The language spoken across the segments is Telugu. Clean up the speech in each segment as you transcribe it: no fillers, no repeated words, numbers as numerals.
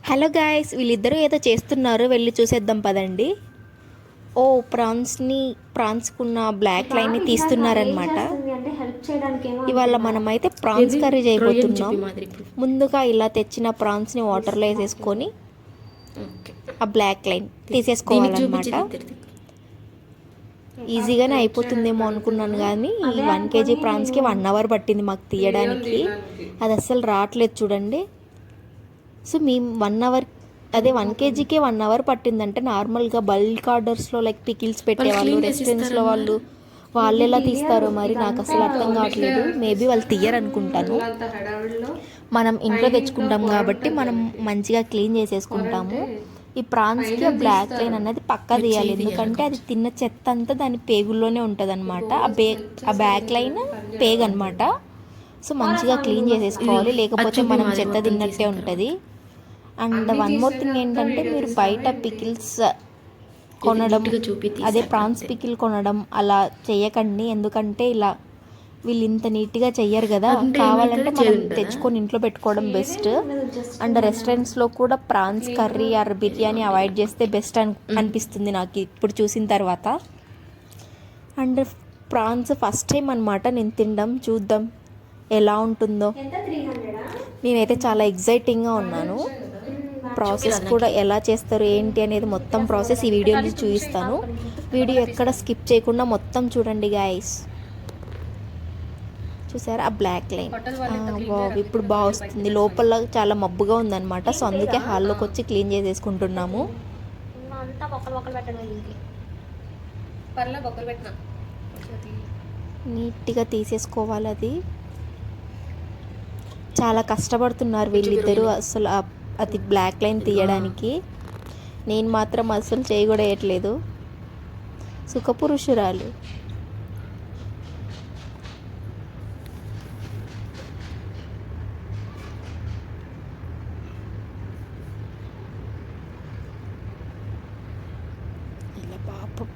హలో గాయ్స్, వీళ్ళిద్దరూ ఏదో చేస్తున్నారు, వెళ్ళి చూసేద్దాం పదండి. ఓ ప్రాన్స్కున్న బ్లాక్ లైన్ని తీస్తున్నారనమాట. ఇవాళ మనమైతే ప్రాన్స్ కర్రీ చేయబోతున్నాం. ముందుగా ఇలా తెచ్చిన ప్రాన్స్ని వాటర్లో వేసేసుకొని ఆ బ్లాక్ లైన్ తీసేసుకోవాలన్నమాట. ఈజీగానే అయిపోతుందేమో అనుకున్నాను, కానీ ఈ 1 kg ప్రాన్స్కి 1 అవర్ పట్టింది మాకు తీయడానికి. అది అస్సలు రావట్లేదు చూడండి. సో మేము 1 అవర్, అదే 1 kgకే 1 అవర్ పట్టిందంటే నార్మల్గా బల్క్ ఆర్డర్స్లో లైక్ పికిల్స్ పెట్టేవాళ్ళు, రెస్టారెంట్స్లో వాళ్ళు ఎలా తీస్తారో మరి నాకు అసలు అర్థం కావట్లేదు. మేబీ వాళ్ళు తీయరు అనుకుంటాను. మనం ఇంట్లో తెచ్చుకుంటాం కాబట్టి మనం మంచిగా క్లీన్ చేసేసుకుంటాము. ఈ ప్రాన్స్కి బ్లాక్ లైన్ అనేది పక్కా తీయాలి, ఎందుకంటే అది తిన్న చెత్త అంతా దాని పేగుల్లోనే ఉంటుంది అనమాట. ఆ బ్యాక్ లైన్ పేగు అనమాట. సో మంచిగా క్లీన్ చేసేసుకోవాలి, లేకపోతే మనం చెత్త తిన్నట్టే ఉంటుంది. అండ్ 1 మోర్ థింగ్ ఏంటంటే, మీరు బయట పికిల్స్ కొనడం, అదే ప్రాన్స్ పికిల్ కొనడం అలా చేయకండి. ఎందుకంటే ఇలా వీళ్ళు ఇంత నీట్గా చెయ్యరు కదా. కావాలంటే మనం తెచ్చుకొని ఇంట్లో పెట్టుకోవడం బెస్ట్. అండ్ రెస్టారెంట్స్లో కూడా prawns curry or biryani avoid చేస్తే బెస్ట్ అనిపిస్తుంది నాకు ఇప్పుడు చూసిన తర్వాత. అండ్ ప్రాన్స్ ఫస్ట్ టైం అనమాట నేను తినడం, చూద్దాం ఎలా ఉంటుందో. నేనైతే చాలా ఎగ్జైటింగ్గా ఉన్నాను. ప్రాసెస్ కూడా ఎలా చేస్తారు ఏంటి అనేది మొత్తం ప్రాసెస్ ఈ వీడియోలో చూపిస్తాను. వీడియో ఎక్కడ స్కిప్ చేయకుండా మొత్తం చూడండి గాయస్. చూసారా ఆ బ్లాక్ లైన్? ఇప్పుడు బాగా వస్తుంది. లోపల చాలా మబ్బుగా ఉందన్నమాట. సో అందుకే హాల్లోకి వచ్చి క్లీన్ చేసేసుకుంటున్నాము. నీట్గా తీసేసుకోవాలి. అది చాలా కష్టపడుతున్నారు వీళ్ళిద్దరూ అసలు అది బ్లాక్ లైన్ తీయడానికి. నేను మాత్రం అసలు చేయి కూడా వేయట్లేదు. సుఖపురుషురాలు. ఇలా పాపం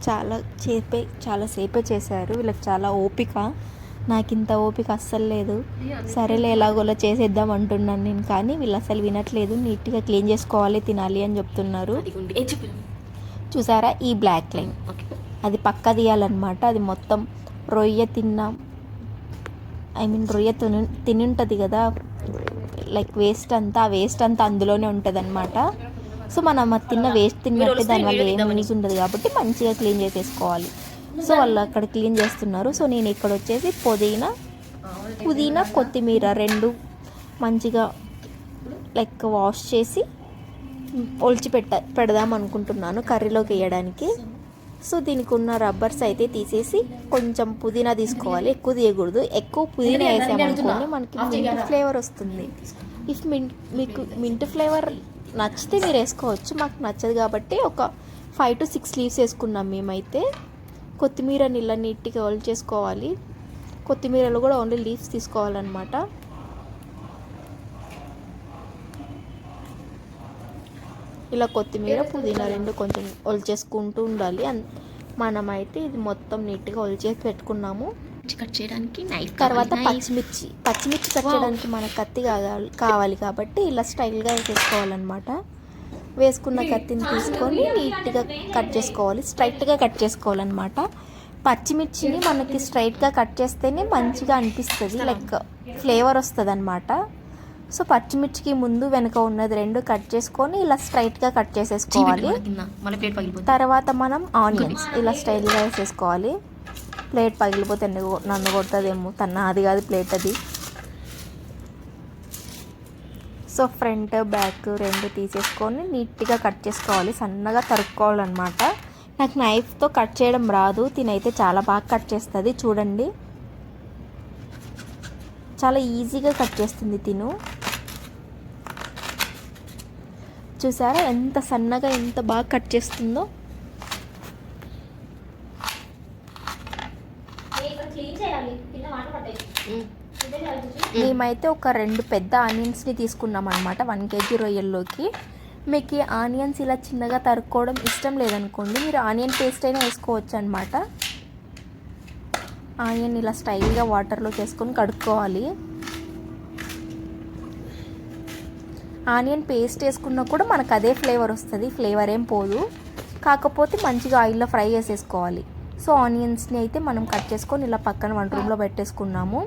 చాలాసేపే చేశారు. వీళ్ళకి చాలా ఓపిక. నాకు ఇంత ఓపిక అస్సలు లేదు. సరేలే ఎలాగోలా చేసేద్దాం అంటున్నాను నేను, కానీ వీళ్ళు అసలు వినట్లేదు. నీట్గా క్లీన్ చేసుకోవాలి, తినాలి అని చెప్తున్నారు. చూసారా ఈ బ్లాక్ లైన్? అది పక్క తీయాలన్నమాట. అది మొత్తం రొయ్య రొయ్య తిని ఉంటుంది కదా, లైక్ వేస్ట్ అంతా, ఆ వేస్ట్ అంతా అందులోనే ఉంటుంది అనమాట. సో మనం తిన్న వేస్ట్ తిన్నట్టే, దానివల్ల ఏం యూజ్ ఉండదు కాబట్టి మంచిగా క్లీన్ చేసేసుకోవాలి. సో వాళ్ళు అక్కడ క్లీన్ చేస్తున్నారు. సో నేను ఇక్కడ వచ్చేసి పుదీనా కొత్తిమీర 2 మంచిగా లైక్ వాష్ చేసి ఒలిచి పెడదాం అనుకుంటున్నాను కర్రీలోకి వేయడానికి. సో దీనికి ఉన్న రబ్బర్స్ అయితే తీసేసి కొంచెం పుదీనా తీసుకోవాలి. ఎక్కువ తీయకూడదు. ఎక్కువ పుదీనా వేసామనుకోండి మనకి మింట్ ఫ్లేవర్ వస్తుంది. మీకు మింట్ ఫ్లేవర్ నచ్చితే మీరు వేసుకోవచ్చు. మాకు నచ్చదు కాబట్టి ఒక 5 to 6 లీవ్స్ వేసుకున్నాం మేమైతే. కొత్తిమీర ఇలా నీట్గా ఒలి చేసుకోవాలి. కొత్తిమీరలో కూడా ఓన్లీ లీవ్స్ తీసుకోవాలన్నమాట. ఇలా కొత్తిమీర పుదీనా 2 కొంచెం ఒలిచేసుకుంటూ ఉండాలి. మనమైతే ఇది మొత్తం నీట్గా ఒలిచేసి పెట్టుకున్నాము. కట్ చేయడానికి నైఫ్. తర్వాత పచ్చిమిర్చి కట్ చేయడానికి మనకు కత్తి కావాలి కాబట్టి ఇలా స్టైల్గా వేసేసుకోవాలన్నమాట. వేసుకున్న కత్తిని తీసుకొని నీట్గా కట్ చేసుకోవాలి, స్ట్రైట్గా కట్ చేసుకోవాలన్నమాట. పచ్చిమిర్చిని మనకి స్ట్రైట్గా కట్ చేస్తేనే మంచిగా అనిపిస్తుంది, లైక్ ఫ్లేవర్ వస్తుంది అనమాట. సో పచ్చిమిర్చికి ముందు వెనక ఉన్నది 2 కట్ చేసుకొని ఇలా స్ట్రైట్గా కట్ చేసేసుకోవాలి. తర్వాత మనం ఆనియన్స్ ఇలా స్టైల్గా వేసేసుకోవాలి. ప్లేట్ పగిలిపోతే నన్ను కొడుతుందేమో, అది కాదు ప్లేట్ అది. సో ఫ్రంట్ బ్యాక్ 2 తీసేసుకొని నీట్గా కట్ చేసుకోవాలి, సన్నగా తరుక్కోవాలన్నమాట. నాకు నైఫ్తో కట్ చేయడం రాదు, తినైతే చాలా బాగా కట్ చేస్తుంది. చూడండి చాలా ఈజీగా కట్ చేస్తుంది తిను. చూసారా ఎంత సన్నగా ఎంత బాగా కట్ చేస్తుందో. మేమైతే ఒక 2 పెద్ద ఆనియన్స్ని తీసుకున్నాం అనమాట 1 kg రొయ్యల్లోకి. మీకు ఆనియన్స్ ఇలా చిన్నగా తరుక్కోవడం ఇష్టం లేదనుకోండి, మీరు ఆనియన్ పేస్ట్ అయినా వేసుకోవచ్చు అనమాట. ఆనియన్ ఇలా స్టైల్గా వాటర్లో చేసుకొని కడుక్కోవాలి. ఆనియన్ పేస్ట్ వేసుకున్నా కూడా మనకు అదే ఫ్లేవర్ వస్తుంది, ఫ్లేవర్ ఏం పోదు. కాకపోతే మంచిగా ఆయిల్లో ఫ్రై చేసేసుకోవాలి. సో ఆనియన్స్ని అయితే మనం కట్ చేసుకొని ఇలా పక్కన వంట రూమ్లో పెట్టేసుకున్నాము.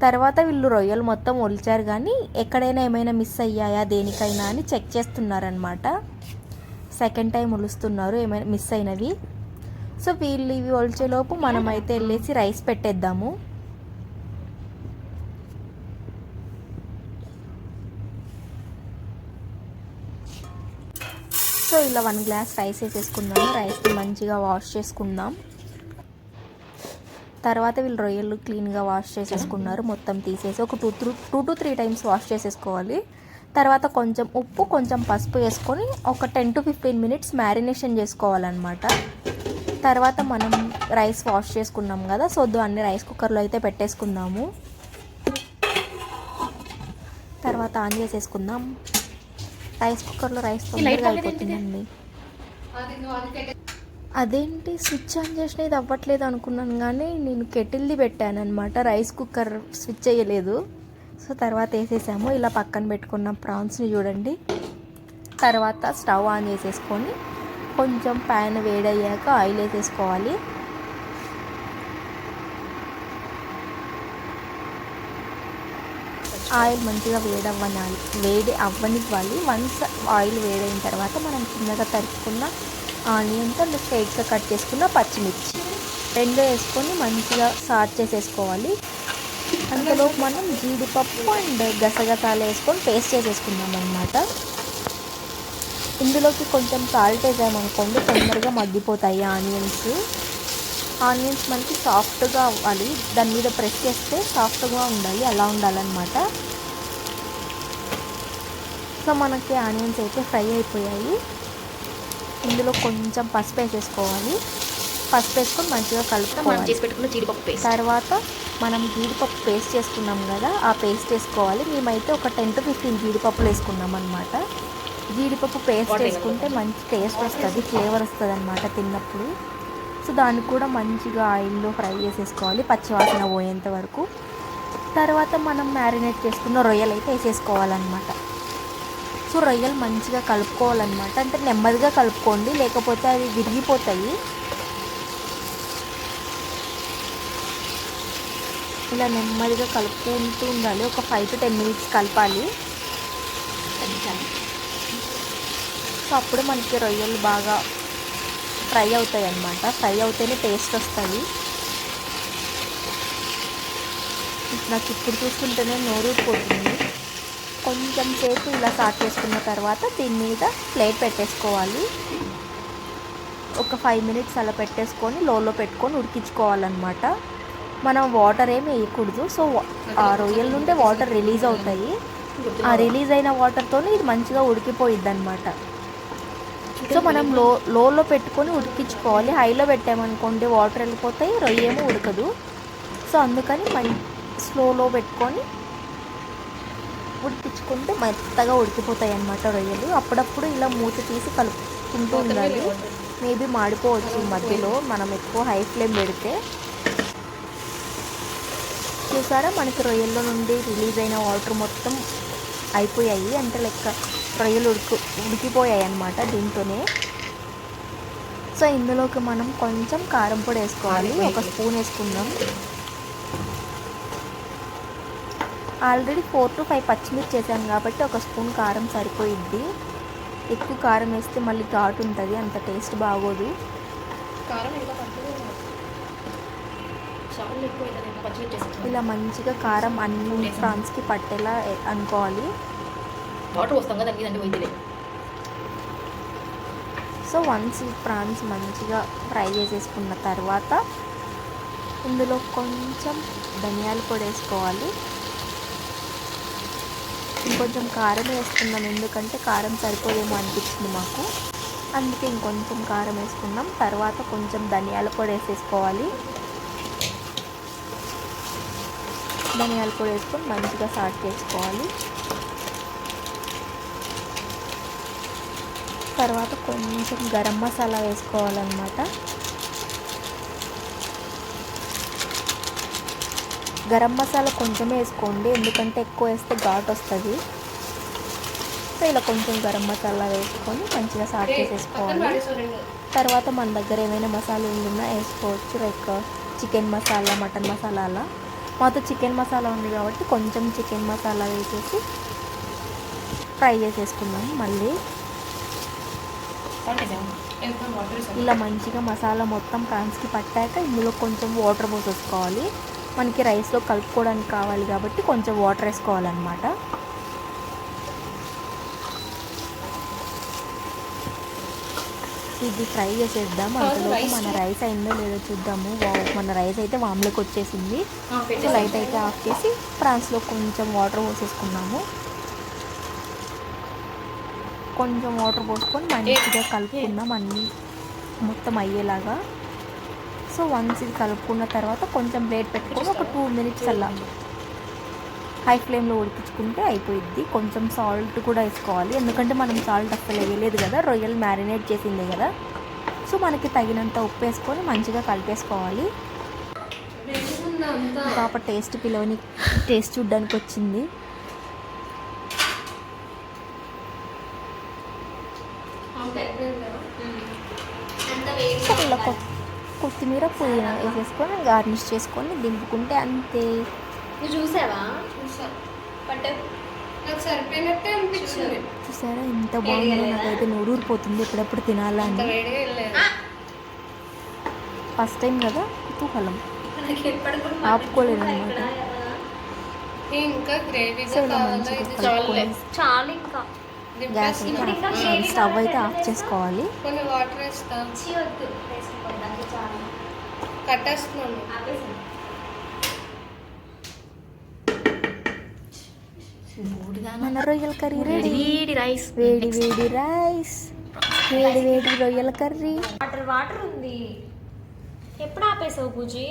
తర్వాత వీళ్ళు రొయ్యలు మొత్తం ఒలిచారు, కానీ ఎక్కడైనా ఏమైనా మిస్ అయ్యాయా దేనికైనా అని చెక్ చేస్తున్నారనమాట. సెకండ్ టైం ఒలుస్తున్నారు ఏమైనా మిస్ అయినవి. సో వీళ్ళు ఇవి ఒలిచేలోపు మనమైతే వెళ్ళేసి రైస్ పెట్టేద్దాము. సో ఇలా 1 గ్లాస్ రైస్ వేసేసుకుందాము. రైస్ని మంచిగా వాష్ చేసుకుందాం. తర్వాత వీళ్ళు రొయ్యలు క్లీన్గా వాష్ చేసేసుకున్నారు, మొత్తం తీసేసి ఒక 2 to 3 టైమ్స్ వాష్ చేసేసుకోవాలి. తర్వాత కొంచెం ఉప్పు కొంచెం పసుపు వేసుకొని ఒక 10 to 15 మినిట్స్ మ్యారినేషన్ చేసుకోవాలన్నమాట. తర్వాత మనం రైస్ వాష్ చేసుకున్నాం కదా, సో అన్ని రైస్ కుక్కర్లో అయితే పెట్టేసుకుందాము. తర్వాత ఆన్ చేసేసుకుందాం. రైస్ కుక్కర్లో రైస్ తొందరగా అయిపోతుందండి. అదేంటి స్విచ్ ఆన్ చేసిన ఇది అవ్వట్లేదు అనుకున్నాను, కానీ నేను కెటిల్ది పెట్టాను అనమాట, రైస్ కుక్కర్ స్విచ్ చేయలేదు. సో తర్వాత వేసేసాము. ఇలా పక్కన పెట్టుకున్న ప్రాన్స్ని చూడండి. తర్వాత స్టవ్ ఆన్ చేసేసుకొని కొంచెం ప్యాన్ వేడయ్యాక ఆయిల్ వేసేసుకోవాలి. ఆయిల్ మంచిగా వేడి అవ్వనివ్వాలి. వన్స్ ఆయిల్ వేడైన తర్వాత మనం చిన్నగా తరుపుకున్న ఆనియన్తో స్ట్రైట్గా కట్ చేసుకున్న పచ్చిమిర్చి 2 వేసుకొని మంచిగా సాట్ చేసేసుకోవాలి. అంతలో మనం జీడిపప్పు అండ్ గసగసాలు వేసుకొని పేస్ట్ చేసేసుకుందాం అన్నమాట. ఇందులోకి కొంచెం సాల్ట్ వేసామనుకోండి తొందరగా మగ్గిపోతాయి ఆనియన్స్ మనకి సాఫ్ట్గా అవ్వాలి, దాని మీద ప్రెస్ చేస్తే సాఫ్ట్గా ఉండాలి, అలా ఉండాలన్నమాట. సో మనకి ఆనియన్స్ అయితే ఫ్రై అయిపోయాయి. ఇందులో కొంచెం పసుపు వేసేసుకోవాలి. పసుపు వేసుకొని మంచిగా కలుపుకోవాలి. తర్వాత మనం జీడిపప్పు పేస్ట్ చేసుకున్నాం కదా, ఆ పేస్ట్ వేసుకోవాలి. మేమైతే ఒక 10 to 15 జీడిపప్పులు వేసుకున్నాం అనమాట. జీడిపప్పు పేస్ట్ వేసుకుంటే మంచి టేస్ట్ వస్తుంది, ఫ్లేవర్ వస్తుంది అనమాట తిన్నప్పుడు. సో దాన్ని కూడా మంచిగా ఆయిల్లో ఫ్రై చేసేసుకోవాలి పచ్చివాసన పోయేంత వరకు. తర్వాత మనం మ్యారినేట్ చేసుకున్న రొయ్యలు అయితే వేసేసుకోవాలన్నమాట. సో రొయ్యలు మంచిగా కలుపుకోవాలన్నమాట, అంటే నెమ్మదిగా కలుపుకోండి, లేకపోతే అవి విరిగిపోతాయి. ఇలా నెమ్మదిగా కలుపుకుంటూ ఉండాలి. ఒక 5 to 10 మినిట్స్ కలపాలి. సో అప్పుడు మనకి రొయ్యలు బాగా ఫ్రై అవుతాయి అన్నమాట. ఫ్రై అవుతేనే టేస్ట్ వస్తుంది. నాకు ఇప్పుడు చూస్తుంటేనే నోరూరిపోతుంది. కొంచెం సేపు ఇలా సాట్ చేసుకున్న తర్వాత దీని మీద ప్లేట్ పెట్టేసుకోవాలి. ఒక 5 మినిట్స్ అలా పెట్టేసుకొని లోలో పెట్టుకొని ఉడికించుకోవాలన్నమాట. మనం వాటర్ ఏమి వేయకూడదు. సో ఆ రొయ్యల నుండి వాటర్ రిలీజ్ అవుతాయి. ఆ రిలీజ్ అయిన వాటర్తో ఇది మంచిగా ఉడికిపోయిద్ది అనమాట. సో మనం లోలో పెట్టుకొని ఉడికించుకోవాలి. హైలో పెట్టామనుకోండి వాటర్ వెళ్ళిపోతాయి, రొయ్య ఏమో ఉడకదు. సో అందుకని స్లోలో పెట్టుకొని ఉడికించుకుంటే మెత్తగా ఉడికిపోతాయి అన్నమాట రొయ్యలు. అప్పుడప్పుడు ఇలా మూత తీసి కలుపుకుంటూ ఉండాలి. మేబీ మాడిపోవచ్చు మధ్యలో మనం ఎక్కువ హై ఫ్లేమ్ పెడితే. చూసారా మనకి రొయ్యల్లో నుండి రిలీజ్ అయిన వాటర్ మొత్తం అయిపోయాయి, అంటే లెక్క రొయ్యలు ఉడికిపోయాయి అన్నమాట దీంతోనే. సో ఇందులోకి మనం కొంచెం కారం పొడి వేసుకోవాలి. ఒక స్పూన్ వేసుకుందాం. ఆల్రెడీ 4 to 5 పచ్చిమిర్చి వేసాను కాబట్టి ఒక స్పూన్ కారం సరిపోయిద్ది. ఎక్కువ కారం వేస్తే మళ్ళీ ఘాటు ఉంటుంది, అంత టేస్ట్ బాగోదు. ఇలా మంచిగా కారం అన్ని ప్రాన్స్కి పట్టేలా అనుకోవాలి. సో వన్స్ ఈ ప్రాన్స్ మంచిగా ఫ్రై చేసేసుకున్న తర్వాత ఇందులో కొంచెం ధనియాల పొడి వేసుకోవాలి. ఇంకొంచెం కారం వేసుకున్నాం, ఎందుకంటే కారం సరిపోదేమో అనిపించింది మాకు, అందుకే ఇంకొంచెం కారం వేసుకున్నాం. తర్వాత కొంచెం ధనియాల పొడి వేసేసుకోవాలి. ధనియాల పొడి వేసుకొని మంచిగా సాట్ చేసుకోవాలి. తర్వాత కొంచెం గరం మసాలా వేసుకోవాలన్నమాట. గరం మసాలా కొంచెమే వేసుకోండి, ఎందుకంటే ఎక్కువ వేస్తే ఘాటు వస్తుంది. సో ఇలా కొంచెం గరం మసాలా వేసుకొని మంచిగా సాట్ చేసేసుకోవాలి. తర్వాత మన దగ్గర ఏమైనా మసాలాలు ఉన్నా వేసుకోవచ్చు, like chicken masala, mutton masala అలా. మాతో చికెన్ మసాలా ఉంది కాబట్టి కొంచెం చికెన్ మసాలా వేసేసి ఫ్రై చేసేసుకున్నాము. మళ్ళీ ఇలా మంచిగా మసాలా మొత్తం ప్రాన్స్కి పట్టాక ఇందులో కొంచెం వాటర్ పోసేసుకోవాలి. మనకి రైస్లో కలుపుకోవడానికి కావాలి కాబట్టి కొంచెం వాటర్ వేసుకోవాలన్నమాట. ఇది ఫ్రై చేసేద్దాం. అంతలోపు మన రైస్ అయిందో లేదో చూద్దాము. మన రైస్ అయితే వామ్లోకి వచ్చేసింది. సో లైట్ అయితే ఆఫ్ చేసి ప్రాన్స్లో కొంచెం వాటర్ పోసేసుకున్నాము. కొంచెం వాటర్ పోసుకొని మంచిగా కలుపుకుందాం అన్నీ మొత్తం అయ్యేలాగా. సో వన్స్ ఇది కలుపుకున్న తర్వాత కొంచెం ప్లేట్ పెట్టుకొని ఒక 2 minutes అలా హై ఫ్లేమ్లో ఉడికించుకుంటే అయిపోయిద్ది. కొంచెం సాల్ట్ కూడా వేసుకోవాలి, ఎందుకంటే మనం సాల్ట్ అస్సలు వేయలేదు కదా, రొయ్యలు మ్యారినేట్ చేసిందే కదా. సో మనకి తగినంత ఉప్పు వేసుకొని మంచిగా కలిపేసుకోవాలి. పాప పిలవని టేస్ట్ చూడ్డానికి వచ్చింది. సో ఇలా కొత్తిమీర, పుదీనా వేసేసుకొని గార్నిష్ చేసుకొని దింపుకుంటే అంతే. చూసావా? నాకు సరిపోయినట్టే అనిపించింది. చూసారా ఎంత బాగుందో? నాకైతే నూరూరిపోతుంది ఎప్పుడెప్పుడు తినాలా అని. ఫస్ట్ టైం కదా, కుతూహలం ఆపుకోలేదు అనమాట. సో ఇలా మంచిగా కలుపుకొని గ్యాస్ స్టవ్ అయితే ఆఫ్ చేసుకోవాలి. మన రొయ్యల కర్రీ రెడీ. వేడి రైస్, వేడి వేడి రైస్, వేడి వేడి రొయ్యల కర్రీ. వాటర్ ఉంది. ఎప్పుడు ఆపేసావు పూజీ?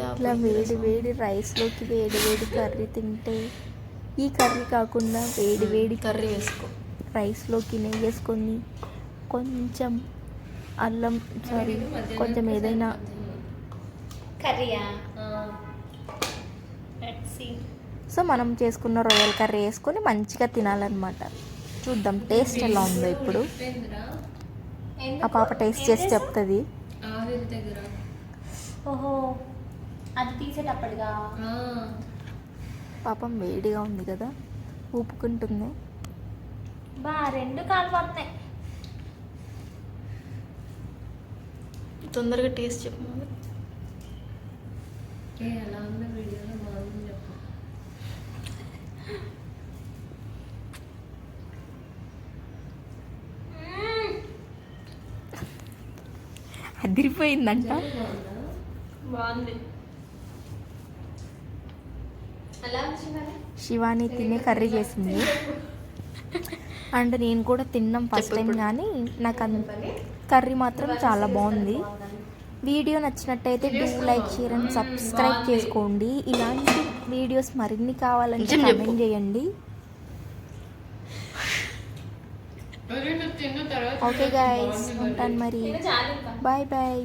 ఇట్లా వేడి వేడి రైస్లోకి వేడి వేడి కర్రీ తింటే, ఈ కర్రీ కాకుండా వేడి వేడి కర్రీ వేసుకో, రైస్లోకి నెయ్యి వేసుకొని కొంచెం అల్లం కొంచెం ఏదైనా కర్రీయా. సో మనం చేసుకున్న రొయ్యల కర్రీ వేసుకొని మంచిగా తినాలన్నమాట. చూద్దాం టేస్ట్ ఎలా ఉందో ఇప్పుడు. ఆ పాప టేస్ట్ చేసి చెప్తుంది. ఓహో, అది తీసేటప్పటిగా పాపం వేడిగా ఉంది కదా, ఊపుకుంటుంది. రెండు కాలిపోతున్నాయి. తొందరగా టేస్ట్ చెప్పు. ఎలా ఉందో వీడియోలో బాగుంది చెప్పు. అదిరిపోయిందంట. బాగుంది. శివాని తినే కర్రీ చేసింది. అండ్ నేను కూడా తిన్నాం ఫస్ట్ టైం, కానీ నాకు కర్రీ మాత్రం చాలా బాగుంది. వీడియో నచ్చినట్టయితే do like, share and subscribe చేసుకోండి. ఇలాంటి వీడియోస్ మరిన్ని కావాలంటే కామెంట్ చేయండి. ఓకే గైస్, ఉంటాను మరి. Bye bye.